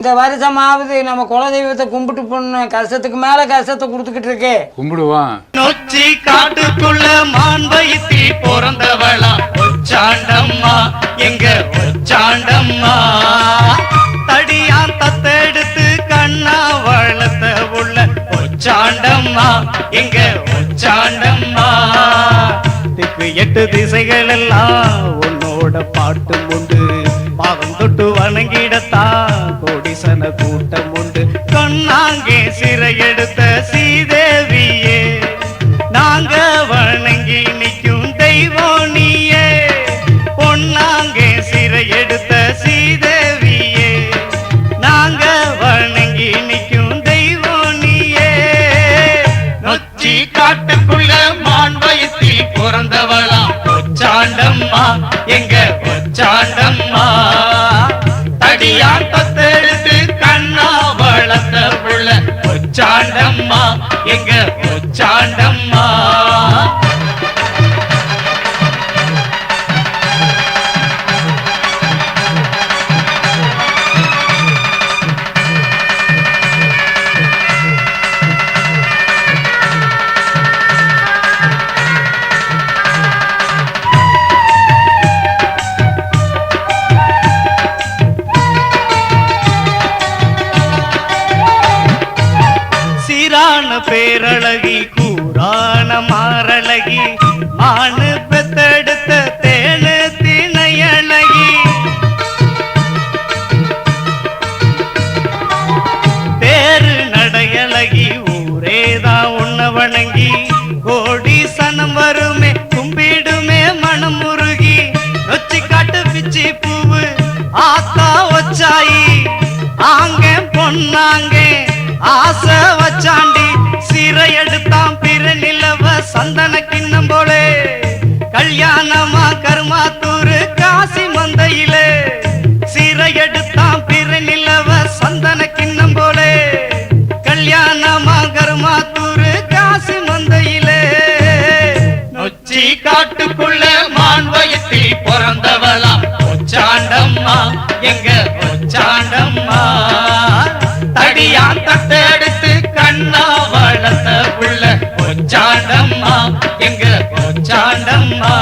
இந்த வருஷமாவது நம்ம குலதெய்வத்தை கும்பிட்டு போன கஷ்டத்துக்கு மேல கஷ்டத்தை கொடுத்துக்கிட்டு இருக்கே. கும்பிடுவான். நொச்சி காட்டுக்குள்ள மான் வயித்தி பிறந்தவளா ஒச்சாண்டம்மா, எங்க ஒச்சாண்டம்மா. தடியான் தத்தெடுத்து கண்ணா வளர்த்த உள்ள ஒச்சாண்டம்மா, எங்க ஒச்சாண்டம்மா. திக்கு 8 திசைகள் எல்லாம் உன்னோட பாட்டு உண்டு, பாவம் தொட்டு வணங்கிடத்தான் கோடிசன கூட்டம் உண்டு. கண்ணாங்கே சிறை எடுத்த சீதேவியே, நாங்க வணங்கி நிற்கும் தெய்வம் நீயே. பொன்னாங்கே சிறை எடுத்த சீதேவியே, நாங்க வணங்கி நிற்கும் தெய்வம் நீயே. நொச்சி காட்டுக்குள்ள மான் வயிற்றில் பிறந்தவளா ஒச்சாண்டம்மா, எங்க ஒச்சாண்டம்மா. தடியான் தத்தெடுத்து கண்ணா வளர்த்த புள்ள ஒச்சாண்டம்மா, எங்க ஒச்சாண்டம்மா. பேரழகி கூறான மாரழகி, மானு பெத்தெடுத்த தேனு திணையழகி. தேரு நடையழகி, ஊரேதான் உன்ன வணங்கி கோடி சனம் வருமே கும்பிடுமே மனம் முருகி. நொச்சி காட்டு பிச்சி பூவு ஆத்தா ஒச்சாயி, ஆங்க பொன்னாங்க ஆசை வச்சாண்டி. சிறை எடுத்தான் பிற நிலவ சந்தன கிண்ணம் போலே, கல்யாணமா கருமாத்தூரு காசி மந்தையிலே. சிறை எடுத்தான் பிற நிலவ சந்தன கிண்ணம் போலே, கல்யாணமா கருமாத்தூரு காசி மந்தையிலே. நொச்சி காட்டுக்குள்ள மான் வயிற்றில் பிறந்தவளா ஒச்சாண்டம்மா, எங்க ஒச்சாண்டம்மா. தடியான் தத்தெடுத்து கண்ணா வளர்த்த புள்ள ஒச்சாண்டம்மா, எங்க ஒச்சாண்டம்மா.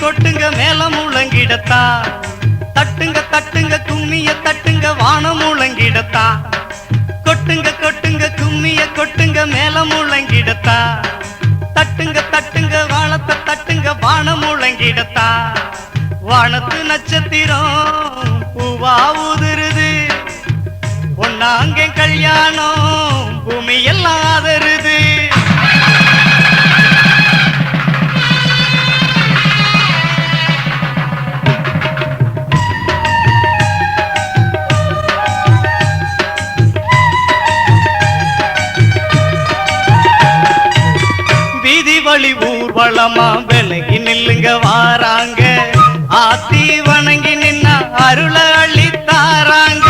கொட்டுங்க மேல முழங்கிடத்தா, தட்டுங்க தட்டுங்க கும்மிய தட்டுங்க வானம் முழங்கிடத்தா. கொட்டுங்க கொட்டுங்க கும்மிய கொட்டுங்க மேல முழங்கிடத்தா, தட்டுங்க தட்டுங்க வானத்தை தட்டுங்க வானம் முழங்கிடத்தா. வானத்து நட்சத்திரம் பூவா ஊதுருது, ஒன்னாங்க கல்யாணம் பூமி எல்லாம் ஆதருது. வழி ஊர்வலமா விலகி நில்லுங்க வாராங்க, ஆத்தி வணங்கி நின்னா அருள அள்ளித்தாராங்க.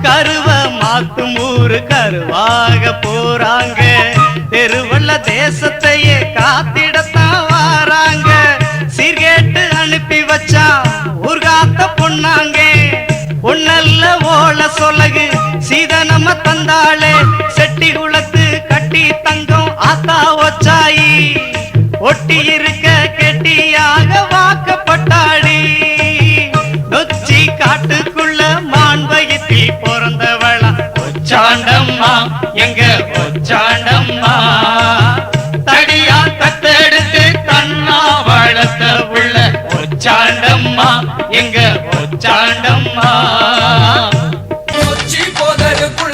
கருவ மாத்தும் ஊரு கருவாக போறாங்க, தெருவல்ல தேசத்தையே காத்திடத்தான் வாராங்க. சீர்கேட்டு அனுப்பி வச்சா ஊர்காத்த பொண்ணாங்க, பொன்னல்ல ஓல சொலகு சீதனம தந்தாளே. செட்டி குளத்து கட்டி தங்கம் ஆத்தா ஒச்சாயி, ஒட்டி இருக்க கெட்டியாக வாக்கப்பட்டாடி. நொச்சி காட்டுக்குள்ள மான் வயிற்றில் பிறந்தவளா ஒச்சாண்டம்மா, எங்க ஒச்சாண்டம்மா. தடியா தத்தெடுத்து கண்ணா வளர்த்த உள்ள ஒச்சாண்டம்மா, எங்க ஒச்சாண்டம்மா. நொச்சி போதலுக்குள்ள